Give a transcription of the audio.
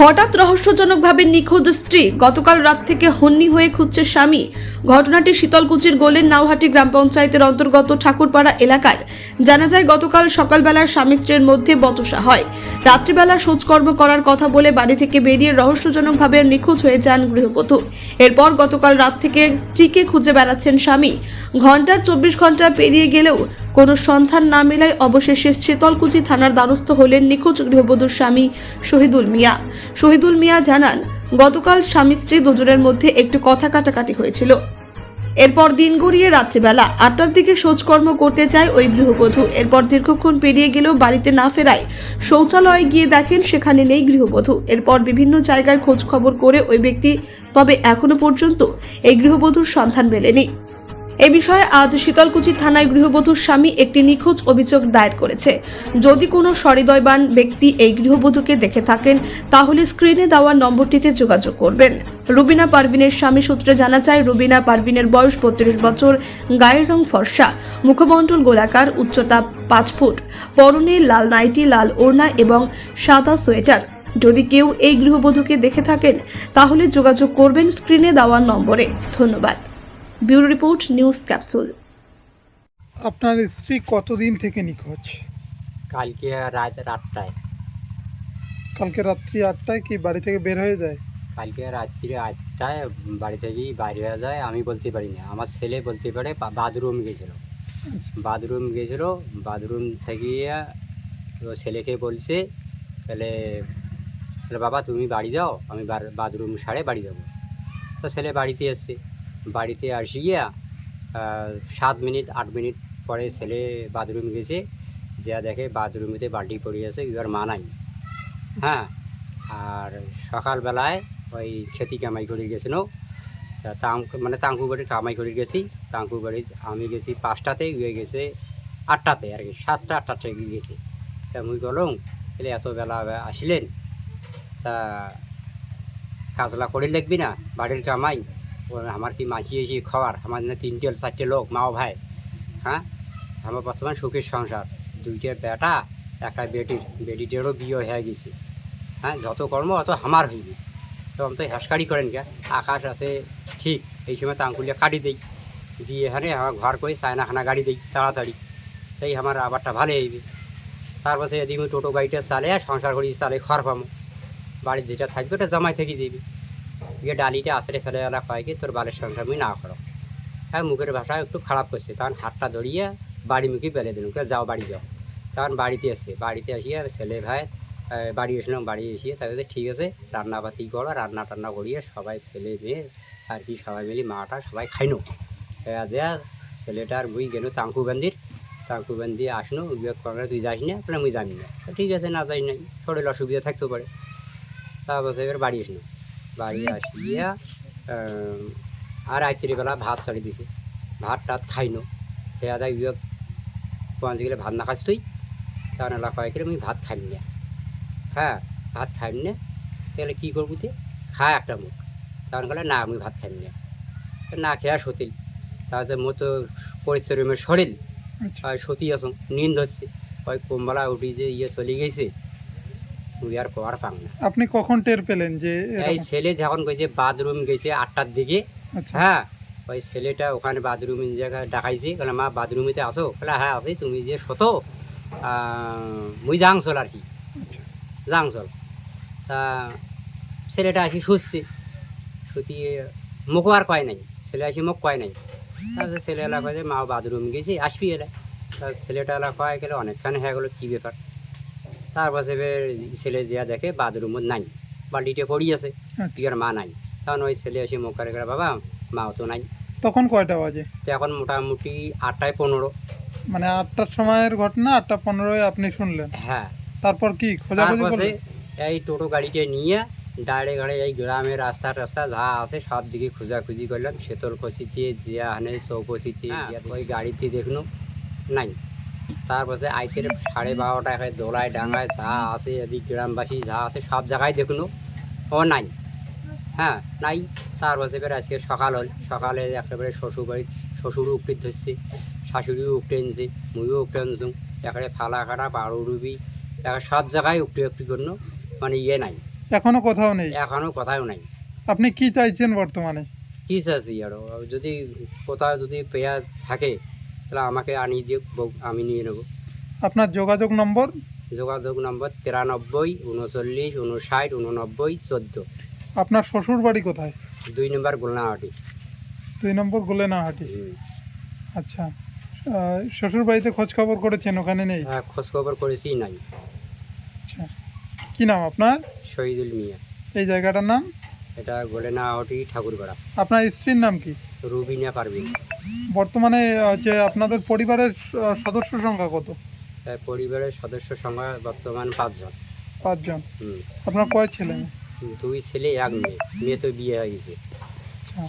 হঠাৎ রহস্যজনকভাবে নিখোঁজ স্ত্রী, গতকাল রাত থেকে হন্যি হয়ে খুঁজছে স্বামী। ঘটনাটি শীতলকুচির গোলের নাওহাটি গ্রাম পঞ্চায়েতের অন্তর্গত ঠাকুরপাড়া এলাকার। জানা যায় গতকাল সকালবেলার স্বামী স্ত্রীর মধ্যে বচসা হয়। রাত্রিবেলা শৌচকর্ম করার কথা বলে বাড়ি থেকে বেরিয়ে রহস্যজনকভাবে নিখোঁজ হয়ে যান গৃহবধূ। এরপর গতকাল রাত থেকে স্ত্রীকে খুঁজে বেড়াচ্ছেন স্বামী। ঘন্টার 24 ঘন্টা পেরিয়ে গেলেও কোনো সন্ধান না মেলায় অবশেষে শীতলকুচি থানার দ্বারস্থ হলেন নিখোঁজ গৃহবধূর স্বামী শহীদুল মিয়া। শহীদুল মিয়া জানান, গতকাল স্বামী স্ত্রী দুজনের মধ্যে একটু কথা কাটাকাটি হয়েছিল। এরপর দিন গড়িয়ে রাত্রিবেলা 8টার দিকে শৌচকর্ম করতে যায় ওই গৃহবধূ। এরপর দীর্ঘক্ষণ পেরিয়ে গেলেও বাড়িতে না ফেরায় শৌচালয়ে গিয়ে দেখেন সেখানে নেই গৃহবধূ। এরপর বিভিন্ন জায়গায় খোঁজ খবর করে ওই ব্যক্তি, তবে এখনো পর্যন্ত এই গৃহবধূর সন্ধান মেলেনি। এ বিষয়ে আজ শীতলকুচি থানায় গৃহবধূর স্বামী একটি নিখোঁজ অভিযোগ দায়ের করেছে। যদি কোনো সহৃদয়বান ব্যক্তি এই গৃহবধূকে দেখে থাকেন তাহলে স্ক্রিনে দেওয়া নম্বরটিতে যোগাযোগ করবেন। রুবিনা পারভিনের স্বামী সূত্রে জানা যায়, রুবিনা পারভিনের বয়স 32 বছর, গায়ের রং ফর্সা, মুখমণ্ডল গোলাকার, উচ্চতা 5 ফুট, পরনে লাল নাইটি, লাল ওড়না এবং সাদা সোয়েটার। যদি কেউ এই গৃহবধূকে দেখে থাকেন তাহলে যোগাযোগ করবেন স্ক্রিনে দেওয়া নম্বরে। ধন্যবাদ। Bureau report, news capsule. আপনার স্ত্রী কতদিন থেকে নিখোঁজ? কালকে রাত 8টায়। কালকে রাত্রি 8টায় কি বাড়ি থেকে বের হয়ে যায়? কালকে রাত্রি 8টায় বাড়ি থেকেই বাইরে হয়ে যায়। আমি বলতে পারি না, আমার ছেলে বলতে পারে। বাথরুম গেছিলো, বাথরুম থেকে ও ছেলেকে বলছে, তাহলে বাবা তুমি বাড়ি যাও, আমি বাথরুম সারে বাড়ি যাব। তো ছেলে বাড়িতে এসছে, বাড়িতে আসি গিয়া 7 মিনিট 8 মিনিট পরে ছেলে বাথরুম গেছে, যা দেখে বাথরুমেতে বাল্টি পড়ে আছে, এবার মা নাই। হ্যাঁ, আর সকালবেলায় ওই খেতি কামাই করে গেছিল, মানে তাঙ্কু বাড়ি কামাই করে গেছি। তাঙ্কু বাড়ি আমি গেছি 5টাতে, গিয়ে গেছে 8টাতে আর কি, 7টা 8টার থেকে গেছি। তা মুই বললাম, তাহলে এত বেলা আসলেন, তা কাজলা করে লিখবি না, বাড়ির কামাই আমার কি মাছি এসে খাওয়ার, আমার না 3টে 4টে লোক, মাও ভাই। হ্যাঁ, আমার বর্তমান সুখের সংসার, 2টে বেটা, একটা বেটিটারও বিয়ে হয়ে গেছে। হ্যাঁ, যত কর্ম অত আমার হইবে, তো আমি তো হাসকারি করেন কে। আকাশ আছে ঠিক, এই সময় তো আঙ্গুলিয়া কাটি দেই, দিয়ে এখানে আমার ঘর করে চায়নাখানা গাড়ি দিই তাড়াতাড়ি, তাই আমার আবারটা ভালো হইবে। তারপরে এদিকে টোটো গাড়িটা চালে আর সংসার করি চালে খড় পামো, বাড়ির যেটা থাকবে ওটা জমাই থেকে দিবি। গিয়ে ডালিটা আছড়ে ফেলে এলা কয় কি তোর বাড়ির সংসার মুই না করো। হ্যাঁ, মুখের ভাষা একটু খারাপ করছে, তখন হাতটা ধরিয়ে বাড়ি মুখে বেলে দিলাম, যাও বাড়ি যাও। তখন বাড়িতে এসছে, বাড়িতে আসিয়ে ছেলে ভাই বাড়ি এসলাম। বাড়ি এসিয়ে তাদের ঠিক আছে রান্নাবাতি করো, রান্না টান্না করিয়ে সবাই ছেলে মেয়ে আর কি সবাই মিলি মাটা সবাই খাইনো। দেয়া ছেলেটার মুই গেল তাঙ্কুবান্দির আসনো, বিয়োগ করে তুই যাস না, আপনার মুই জানি না। ঠিক আছে, না যাই নাই, শরীর অসুবিধা থাকতে পারে। তারপর এবার বাড়ি আসলো, বাড়ি আসিয়া আর রাত্রিবেলা ভাত চড়ি দিছে, ভাত টাত খাইনো। সেয়া দেয় বিয়োগ পৌঁছে গেলে ভাত না খাস তুই, তখন এলা কয় করে মুই ভাত খাইম না। হ্যাঁ, ভাত খাইম না, তাহলে কী করবো তুই, খায় একটা মুখ। তখন বলে না আমি ভাত খাইম না খেয়া সতিল। তাহলে মোর তো পরিশ্রমের শরীর, সতী আসো নিন্দ হচ্ছে, ওই কোমবেলা উঠি যে চলে গেছে, তুই আর কর পাং না। আপনি কখন টের পেলেন যে এই ছেলে যখন গেছে বাথরুম গেছে 8টার দিকে। হ্যাঁ, ওই ছেলেটা ওখানে বাথরুমের জায়গায় ডাকাইছে, বলে মা বাথরুমেতে আসো, বলে হ্যাঁ আসি, তুমি যে শত মুই যাংচল আর কি, যাংচল। তা ছেলেটা আসি শুচ্ছে, শুতিয়ে মুখও আর কয় নাই, ছেলে আসি মুখ কয় নাই। তারপরে ছেলে এলা কয় যে মা বাথরুম গেছি আসবি এলা। তা ছেলেটা এলা কয় গেলে অনেকখানি হয়ে গেলো কী ব্যাপার। তারপর ছেলে যা দেখে বাথরুমও নাই, বাল্টিটা পড়ি আছে, তুই আর মা নাই। তখন ওই ছেলে এসে মুখ করে বাবা মাও তো নাই। তখন কয়টা বাজে? তো এখন মোটামুটি 8টায় 15। মানে 8টার সময়ের ঘটনা, 8টা 15-এ আপনি শুনলেন? হ্যাঁ। তারপর কি খোঁজাখুঁজি করলেন? এই টোটো গাড়িটা নিয়ে ডাইরেক্ট গাড়ি এই গ্রামের রাস্তা যা আছে সব দিকে খোঁজাখুঁজি করলাম, শীতলকুচিতে দিয়া হানে চৌপতিতে, ওই গাড়িতে দেখলো নাই। তারপরে আইতের 12:30 দোলায় ডাঙায় যা আছে, এদিক গ্রামবাসী যা আছে সব জায়গায় দেখলো ও নাই। হ্যাঁ, নাই। তারপরে এবার আজকে সকাল হল, সকালে একেবারে শ্বশুরও উপটে ধরছে, শাশুড়িও উপটে আনছে, মুইও উপটে আনছুম, একেবারে ফালা কাটা পাড়ো রুবি, সব জায়গায় উপটে করলো, মানে ইয়ে নাই। এখনো কোথাও নেই। এখনও কোথাও নাই। আপনি কি চাইছেন বর্তমানে? কী চাচ্ছি আরও, যদি কোথাও যদি পেয়া থাকে তাহলে আমাকে আনিয়ে দিয়ে আমি নিয়ে নেব। আপনার যোগাযোগ নম্বর? যোগাযোগ নম্বর 93 39 59 89 14। আপনার শ্বশুর বাড়ি কোথায়? 2 নম্বর গোলনাহাটি। 2 নম্বর গোলেনাহাটি। আচ্ছা, শ্বশুর বাড়িতে খোঁজ খবর করেছেন, ওখানে নেই? হ্যাঁ, খোঁজ খবর করেছি, নাই। আচ্ছা, কি নাম আপনার? শহীদুল মিয়া। এই জায়গাটার নাম? এটা গোলেনাহাটি ঠাকুরপাড়া। আপনার স্ত্রীর নাম কি? রুবিনা পারভিন। বর্তমানে যে আপনাদের পরিবারের সদস্য সংখ্যা কত? পরিবারের সদস্য সংখ্যা বর্তমান 5 জন। 5 জন। আপনার কয় ছেলে মেয়ে? 2 ছেলে 1 মেয়ে। মেয়ে তো বিয়ে হয়ে গেছে। আচ্ছা।